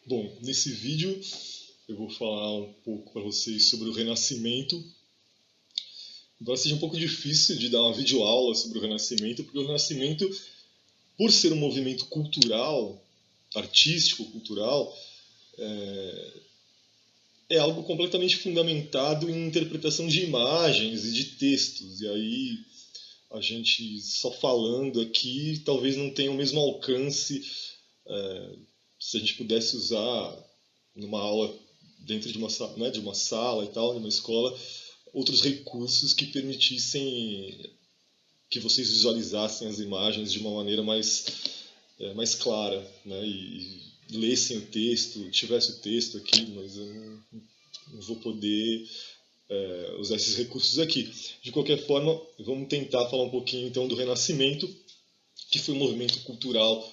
Bom, nesse vídeo eu vou falar um pouco para vocês sobre o Renascimento. Embora seja um pouco difícil de dar uma videoaula sobre o Renascimento, porque o Renascimento, por ser um movimento cultural, artístico, cultural, é algo completamente fundamentado em interpretação de imagens e de textos. E aí a gente só falando aqui talvez não tenha o mesmo alcance se a gente pudesse usar numa aula dentro de de uma sala e tal, de uma escola, outros recursos que permitissem que vocês visualizassem as imagens de uma maneira mais clara, né? E lessem o texto, tivesse o texto aqui, mas eu não vou poder usar esses recursos aqui. De qualquer forma, vamos tentar falar um pouquinho então do Renascimento, que foi um movimento cultural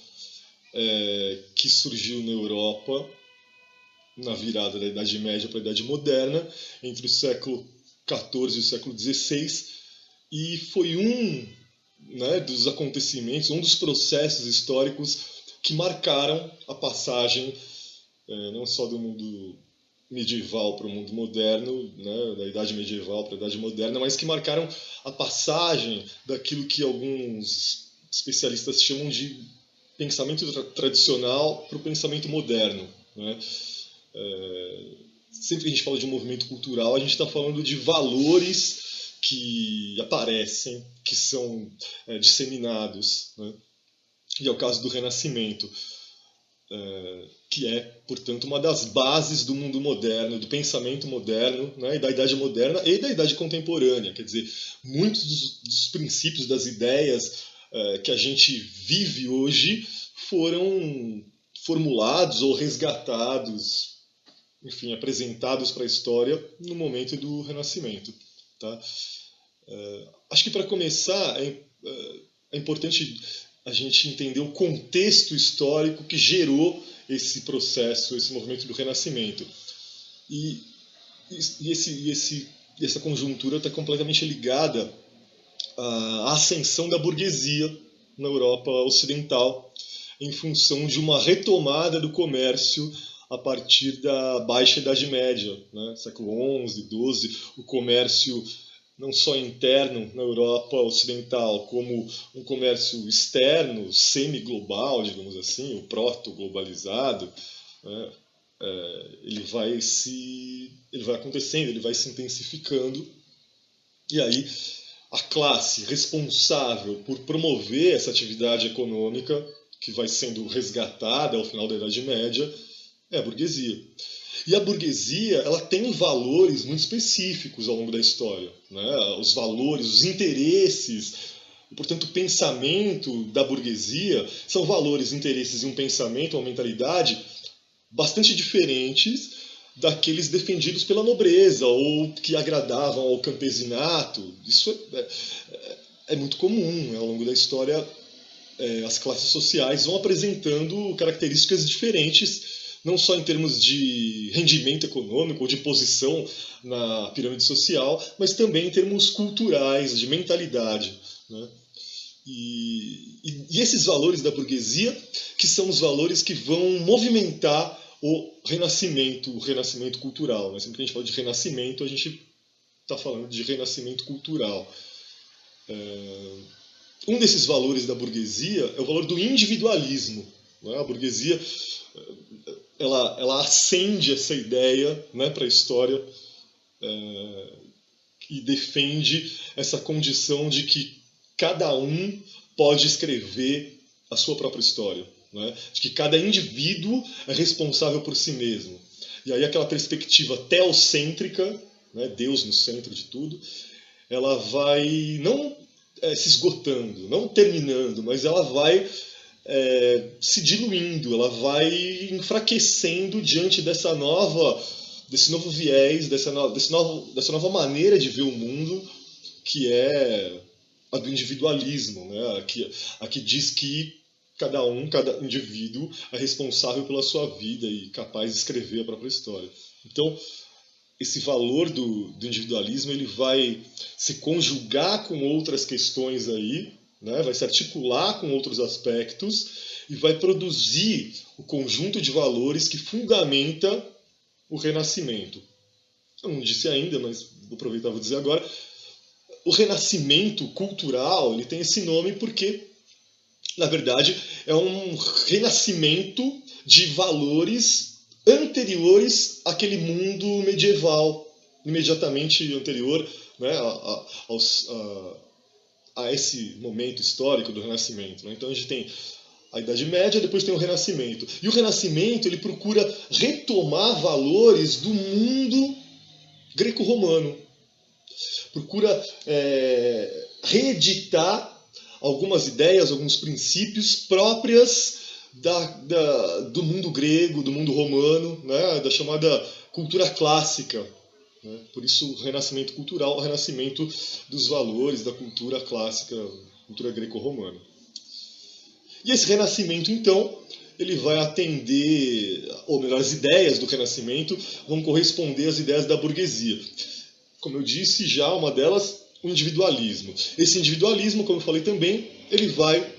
que surgiu na Europa na virada da Idade Média para a Idade Moderna, entre o século XIV e o século XVI, e foi dos acontecimentos, um dos processos históricos que marcaram a passagem não só do mundo medieval para o mundo moderno, né, da Idade Medieval para a Idade Moderna, mas que marcaram a passagem daquilo que alguns especialistas chamam de pensamento tradicional para o pensamento moderno, né? Sempre que a gente fala de um movimento cultural, a gente está falando de valores que aparecem, que são disseminados, né? E é o caso do Renascimento, que é, portanto, uma das bases do mundo moderno, do pensamento moderno, né? E da Idade Moderna e da Idade Contemporânea. Quer dizer, muitos dos princípios, das ideias que a gente vive hoje foram formulados ou resgatados, enfim, apresentados para a história no momento do Renascimento. Tá? Acho que para começar é importante a gente entender o contexto histórico que gerou esse processo, esse movimento do Renascimento. E essa conjuntura está completamente ligada à ascensão da burguesia na Europa Ocidental, em função de uma retomada do comércio a partir da Baixa Idade Média, né? Século XI, XII, o comércio não só interno na Europa Ocidental, como um comércio externo, semi-global, digamos assim, o proto-globalizado, né? Ele vai acontecendo, ele vai se intensificando, e aí a classe responsável por promover essa atividade econômica, que vai sendo resgatada ao final da Idade Média, é a burguesia. E a burguesia, ela tem valores muito específicos ao longo da história, né? Os valores, os interesses, e, portanto, o pensamento da burguesia são valores, interesses e um pensamento, uma mentalidade bastante diferentes daqueles defendidos pela nobreza ou que agradavam ao campesinato. Isso é muito comum, né? Ao longo da história. As classes sociais vão apresentando características diferentes, não só em termos de rendimento econômico ou de posição na pirâmide social, mas também em termos culturais, de mentalidade, né? E esses valores da burguesia, que são os valores que vão movimentar o renascimento cultural, né? Sempre que a gente fala de renascimento, a gente está falando de renascimento cultural. Um desses valores da burguesia é o valor do individualismo, né? A burguesia ela acende essa ideia, né, para a história e defende essa condição de que cada um pode escrever a sua própria história, né? De que cada indivíduo é responsável por si mesmo. E aí aquela perspectiva teocêntrica, né, Deus no centro de tudo, ela vai não se esgotando, não terminando, mas ela vai se diluindo, ela vai enfraquecendo diante desse novo viés, dessa nova maneira de ver o mundo, que é a do individualismo, né? A que diz que cada indivíduo é responsável pela sua vida e capaz de escrever a própria história. Então, esse valor do individualismo ele vai se conjugar com outras questões aí, né? Vai se articular com outros aspectos e vai produzir o conjunto de valores que fundamenta o Renascimento. Eu não disse ainda, mas vou aproveitar e vou dizer agora. O renascimento cultural, ele tem esse nome porque, na verdade, é um renascimento de valores anteriores àquele mundo medieval, imediatamente anterior, né, a esse momento histórico do Renascimento. Né? Então a gente tem a Idade Média, depois tem o Renascimento. E o Renascimento ele procura retomar valores do mundo greco-romano. Procura reeditar algumas ideias, alguns princípios próprias do mundo grego, do mundo romano, né, da chamada cultura clássica. Né? Por isso o renascimento cultural, o renascimento dos valores da cultura clássica, cultura greco-romana. E esse renascimento, então, ele vai atender, ou melhor, as ideias do renascimento vão corresponder às ideias da burguesia. Como eu disse já, uma delas, o individualismo. Esse individualismo, como eu falei também, ele vai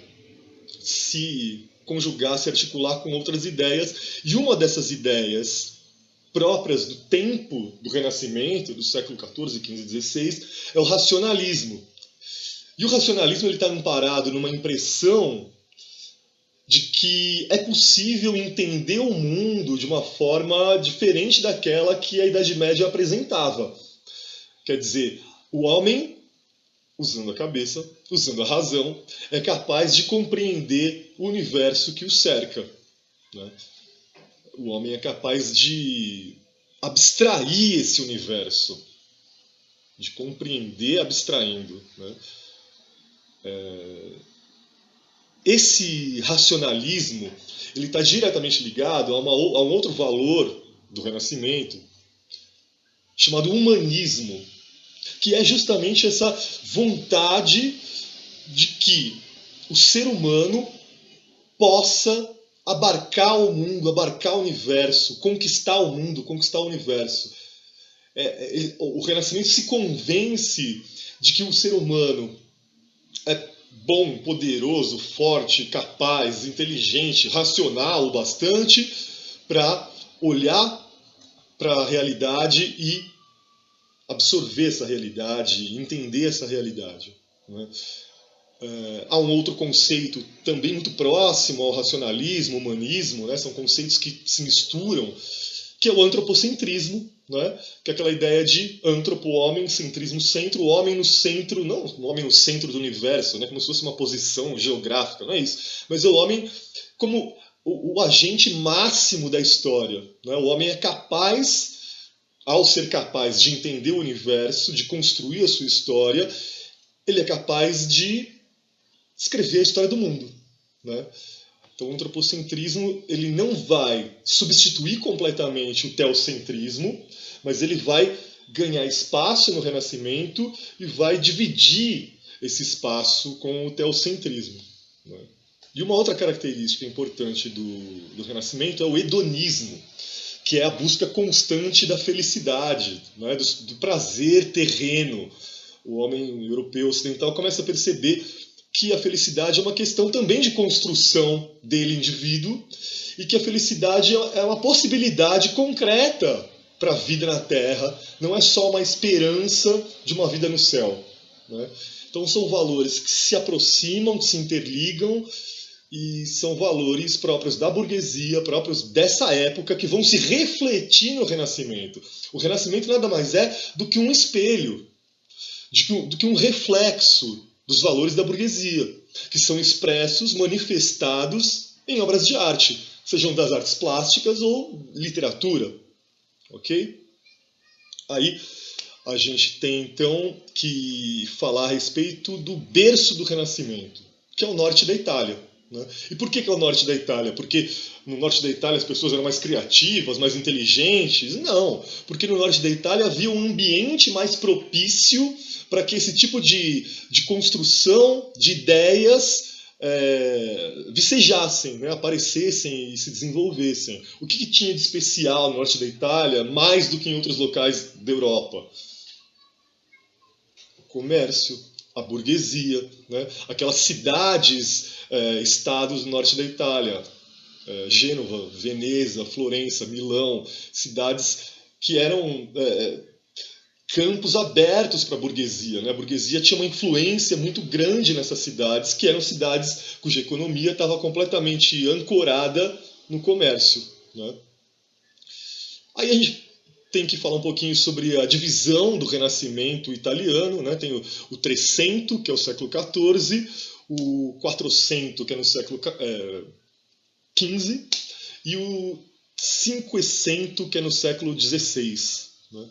se conjugar, se articular com outras ideias, e uma dessas ideias próprias do tempo do Renascimento, do século XIV, XV, XVI, é o racionalismo. E o racionalismo está amparado numa impressão de que é possível entender o mundo de uma forma diferente daquela que a Idade Média apresentava. Quer dizer, o homem, usando a cabeça, usando a razão, é capaz de compreender o universo que o cerca. Né? O homem é capaz de abstrair esse universo, de compreender abstraindo. Né? Esse racionalismo ele está diretamente ligado a um outro valor do Renascimento, chamado humanismo, que é justamente essa vontade de que o ser humano possa abarcar o mundo, abarcar o universo, conquistar o mundo, conquistar o universo. O Renascimento se convence de que o ser humano é bom, poderoso, forte, capaz, inteligente, racional o bastante para olhar para a realidade e absorver essa realidade, entender essa realidade. Né? Há um outro conceito também muito próximo ao racionalismo, humanismo, né? São conceitos que se misturam, que é o antropocentrismo, né? Que é aquela ideia de antropo, homem, centrismo, centro, o homem no centro, não o homem no centro do universo, né? Como se fosse uma posição geográfica, não é isso, mas é o homem como o agente máximo da história. Né? O homem é capaz, ao ser capaz de entender o universo, de construir a sua história, ele é capaz de escrever a história do mundo. Né? Então o antropocentrismo ele não vai substituir completamente o teocentrismo, mas ele vai ganhar espaço no Renascimento e vai dividir esse espaço com o teocentrismo. Né? E uma outra característica importante do Renascimento é o hedonismo, que é a busca constante da felicidade, né? do prazer terreno. O homem europeu ocidental começa a perceber que a felicidade é uma questão também de construção dele, indivíduo, e que a felicidade é uma possibilidade concreta para a vida na Terra, não é só uma esperança de uma vida no céu. Né? Então são valores que se aproximam, que se interligam, e são valores próprios da burguesia, próprios dessa época, que vão se refletir no Renascimento. O Renascimento nada mais é do que um espelho, do que um reflexo dos valores da burguesia, que são expressos, manifestados em obras de arte, sejam das artes plásticas ou literatura. Ok? Aí a gente tem então que falar a respeito do berço do Renascimento, que é o norte da Itália. Né? E por que é o norte da Itália? Porque no norte da Itália as pessoas eram mais criativas, mais inteligentes? Não, porque no norte da Itália havia um ambiente mais propício para que esse tipo de construção de ideias vicejassem, né? Aparecessem e se desenvolvessem. O que tinha de especial no norte da Itália, mais do que em outros locais da Europa? O comércio. a burguesia, né? Aquelas cidades, estados do norte da Itália, Gênova, Veneza, Florença, Milão, cidades que eram campos abertos para a burguesia, né? A burguesia tinha uma influência muito grande nessas cidades, que eram cidades cuja economia estava completamente ancorada no comércio, né? Aí a gente tem que falar um pouquinho sobre a divisão do Renascimento italiano, né? Tem o Trecento, que é o século XIV, o Quattrocento, que é no século XV, e o Cinquecento, que é no século XVI, né?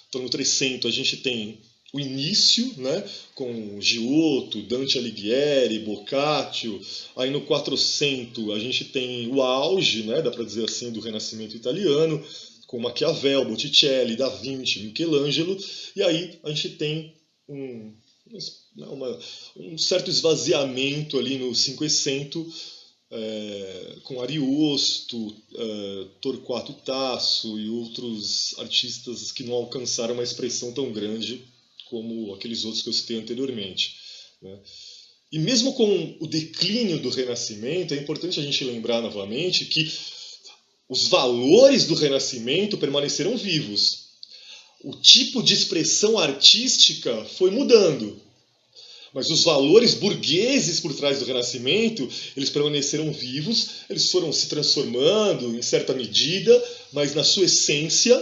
Então, no Trecento, a gente tem o início, né, com Giotto, Dante Alighieri, Boccaccio. Aí, no Quattrocento, a gente tem o auge, né, dá para dizer assim, do Renascimento italiano, com Maquiavel, Botticelli, Da Vinci, Michelangelo. E aí, a gente tem um certo esvaziamento ali no Cinquecento, com Ariosto, Torquato Tasso e outros artistas que não alcançaram uma expressão tão grande como aqueles outros que eu citei anteriormente, né? E mesmo com o declínio do Renascimento, é importante a gente lembrar novamente que os valores do Renascimento permaneceram vivos. O tipo de expressão artística foi mudando, mas os valores burgueses por trás do Renascimento, eles permaneceram vivos, eles foram se transformando em certa medida, mas na sua essência,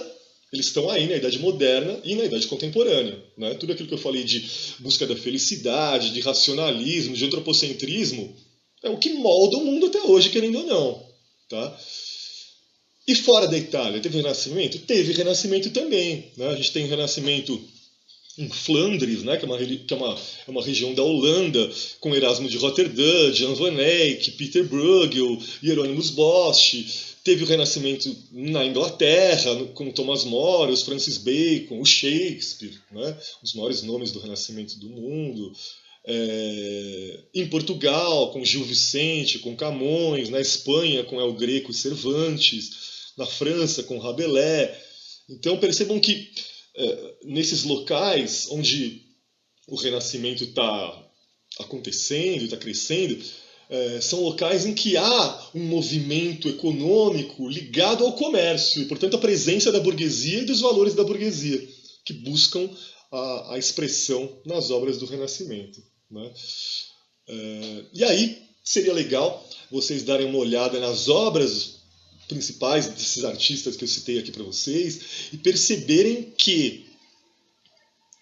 eles estão aí na Idade Moderna e na Idade Contemporânea, né? Tudo aquilo que eu falei de busca da felicidade, de racionalismo, de antropocentrismo, é o que molda o mundo até hoje, querendo ou não, tá? E fora da Itália, teve Renascimento? Teve Renascimento também, né? A gente tem Renascimento em Flandres, né, que é uma região da Holanda, com Erasmo de Roterdã, Jan van Eyck, Peter Bruegel, Hieronymus Bosch. Teve o Renascimento na Inglaterra, com Thomas More, os Francis Bacon, o Shakespeare, né, os maiores nomes do Renascimento do mundo. Em Portugal, com Gil Vicente, com Camões. Na Espanha, com El Greco e Cervantes. Na França, com Rabelais. Então percebam que nesses locais onde o Renascimento está acontecendo, está crescendo, são locais em que há um movimento econômico ligado ao comércio e, portanto, a presença da burguesia e dos valores da burguesia, que buscam a expressão nas obras do Renascimento, né? E aí seria legal vocês darem uma olhada nas obras principais desses artistas que eu citei aqui para vocês e perceberem que,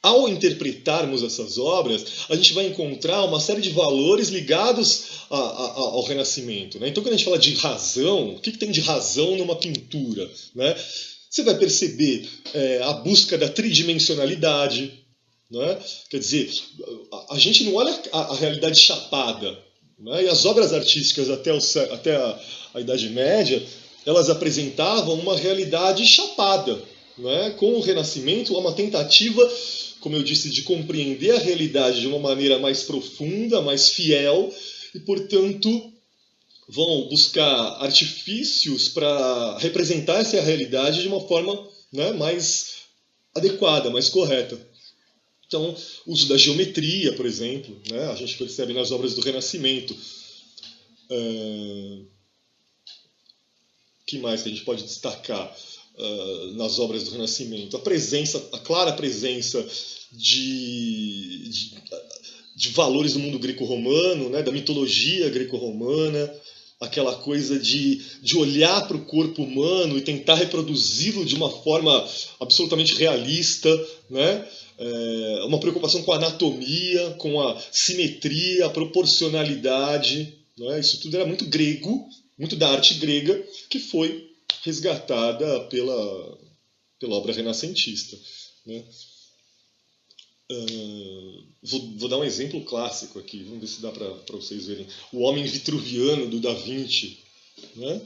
ao interpretarmos essas obras, a gente vai encontrar uma série de valores ligados ao Renascimento, né? Então, quando a gente fala de razão, o que tem de razão numa pintura, né? Você vai perceber a busca da tridimensionalidade, né? Quer dizer, a gente não olha a realidade chapada, né? E as obras artísticas até a Idade Média, elas apresentavam uma realidade chapada, né? Com o Renascimento, uma tentativa, como eu disse, de compreender a realidade de uma maneira mais profunda, mais fiel, e, portanto, vão buscar artifícios para representar essa realidade de uma forma, né, mais adequada, mais correta. Então, o uso da geometria, por exemplo, né, a gente percebe nas obras do Renascimento. O que mais que a gente pode destacar nas obras do Renascimento? A clara presença de valores do mundo greco-romano, né, da mitologia greco-romana, aquela coisa de olhar para o corpo humano e tentar reproduzi-lo de uma forma absolutamente realista, né? Uma preocupação com a anatomia, com a simetria, a proporcionalidade, né? Isso tudo era muito grego, muito da arte grega, que foi resgatada pela obra renascentista, né? Vou dar um exemplo clássico aqui, vamos ver se dá para vocês verem. O Homem Vitruviano, do Da Vinci, né?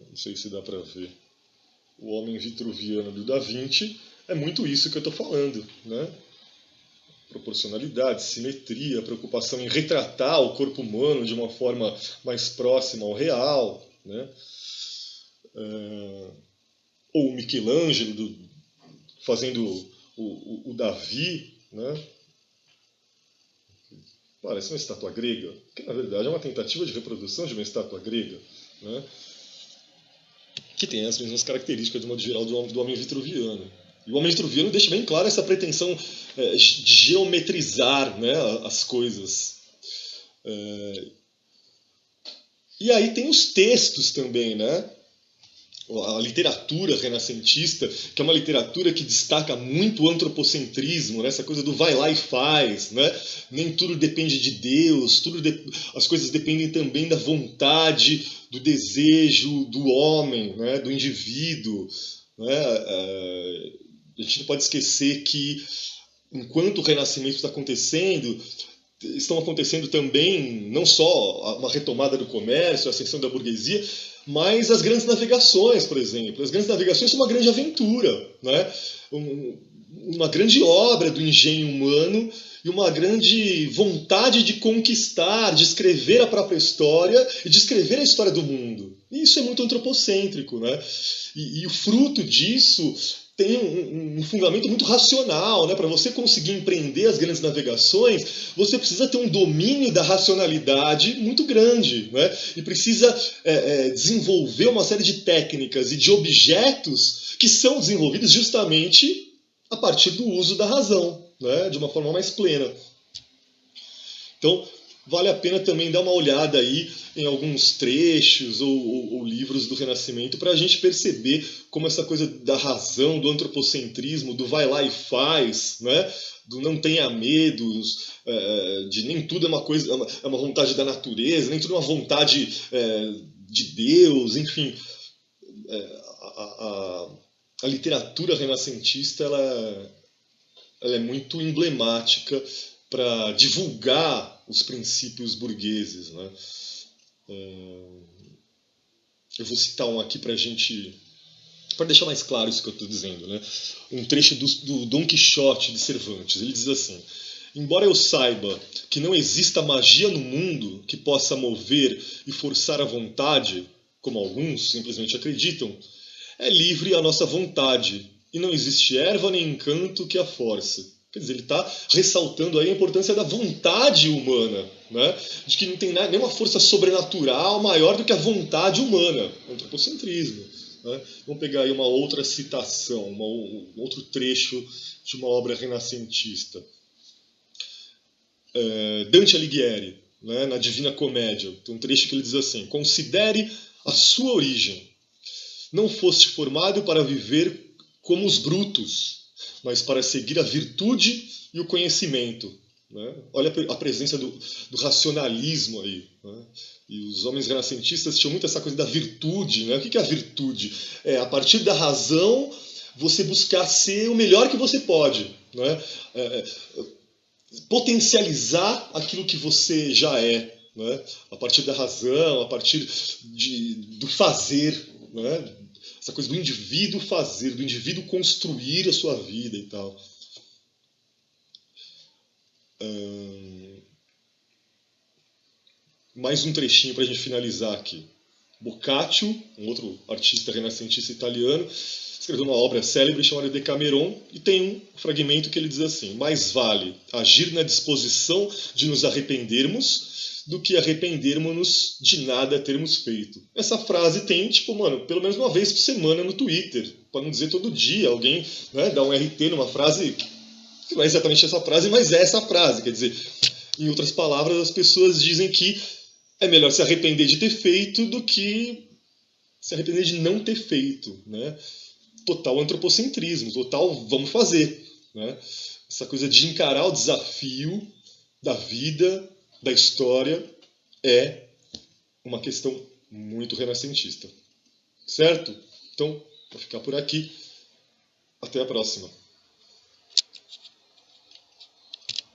Não sei se dá para ver. O Homem Vitruviano, do Da Vinci, é muito isso que eu estou falando, né? Proporcionalidade, simetria, preocupação em retratar o corpo humano de uma forma mais próxima ao real, né? Ou o Michelangelo fazendo o Davi, né? parece uma estátua grega, que na verdade é uma tentativa de reprodução de uma estátua grega, né? Que tem as mesmas características, de modo geral, do homem vitruviano. E o homem vitruviano deixa bem claro essa pretensão de geometrizar, né, as coisas. E aí tem os textos também, né? A literatura renascentista, que é uma literatura que destaca muito o antropocentrismo, né? Essa coisa do vai lá e faz, né? Nem tudo depende de Deus, as coisas dependem também da vontade, do desejo do homem, né? Do indivíduo, né? A gente não pode esquecer que, enquanto o Renascimento está acontecendo, estão acontecendo também não só uma retomada do comércio, a ascensão da burguesia, mas as grandes navegações, por exemplo. As grandes navegações são uma grande aventura, né? Uma grande obra do engenho humano e uma grande vontade de conquistar, de escrever a própria história e de escrever a história do mundo. E isso é muito antropocêntrico, né? E o fruto disso tem um fundamento muito racional, né? Para você conseguir empreender as grandes navegações, você precisa ter um domínio da racionalidade muito grande, né? E precisa desenvolver uma série de técnicas e de objetos que são desenvolvidos justamente a partir do uso da razão, né? De uma forma mais plena. Então, vale a pena também dar uma olhada aí em alguns trechos ou livros do Renascimento para a gente perceber como essa coisa da razão, do antropocentrismo, do vai lá e faz, né? Do não tenha medo, de nem tudo é uma coisa, é uma vontade da natureza, nem tudo é uma vontade de Deus, enfim. A literatura renascentista ela é muito emblemática para divulgar os princípios burgueses, né? Eu vou citar um aqui para deixar mais claro isso que eu estou dizendo, né? Um trecho do Dom Quixote de Cervantes. Ele diz assim: embora eu saiba que não exista magia no mundo que possa mover e forçar a vontade, como alguns simplesmente acreditam, é livre a nossa vontade, e não existe erva nem encanto que a force. Quer dizer, ele está ressaltando aí a importância da vontade humana, né? De que não tem nenhuma força sobrenatural maior do que a vontade humana, o antropocentrismo. Né? Vamos pegar aí uma outra citação, um outro trecho de uma obra renascentista. Dante Alighieri, né, na Divina Comédia, tem um trecho que ele diz assim: considere a sua origem. Não foste formado para viver como os brutos, mas para seguir a virtude e o conhecimento. Né? Olha a presença do racionalismo aí. Né? E os homens renascentistas tinham muito essa coisa da virtude. Né? O que é a virtude? É, a partir da razão, você buscar ser o melhor que você pode. Né? Potencializar aquilo que você já é. Né? A partir da razão, a partir do fazer. Né? Essa coisa do indivíduo fazer, do indivíduo construir a sua vida e tal. Mais um trechinho para a gente finalizar aqui. Boccaccio, um outro artista renascentista italiano, escreveu uma obra célebre chamada Decameron, e tem um fragmento que ele diz assim: mais vale agir na disposição de nos arrependermos do que arrependermos-nos de nada termos feito. Essa frase tem, pelo menos uma vez por semana no Twitter, para não dizer todo dia, alguém, né, dá um RT numa frase que não é exatamente essa frase, mas é essa frase. Quer dizer, em outras palavras, as pessoas dizem que é melhor se arrepender de ter feito do que se arrepender de não ter feito. Né? Total antropocentrismo, total vamos fazer. Né? Essa coisa de encarar o desafio da vida, da história, é uma questão muito renascentista. Certo? Então, vou ficar por aqui. Até a próxima.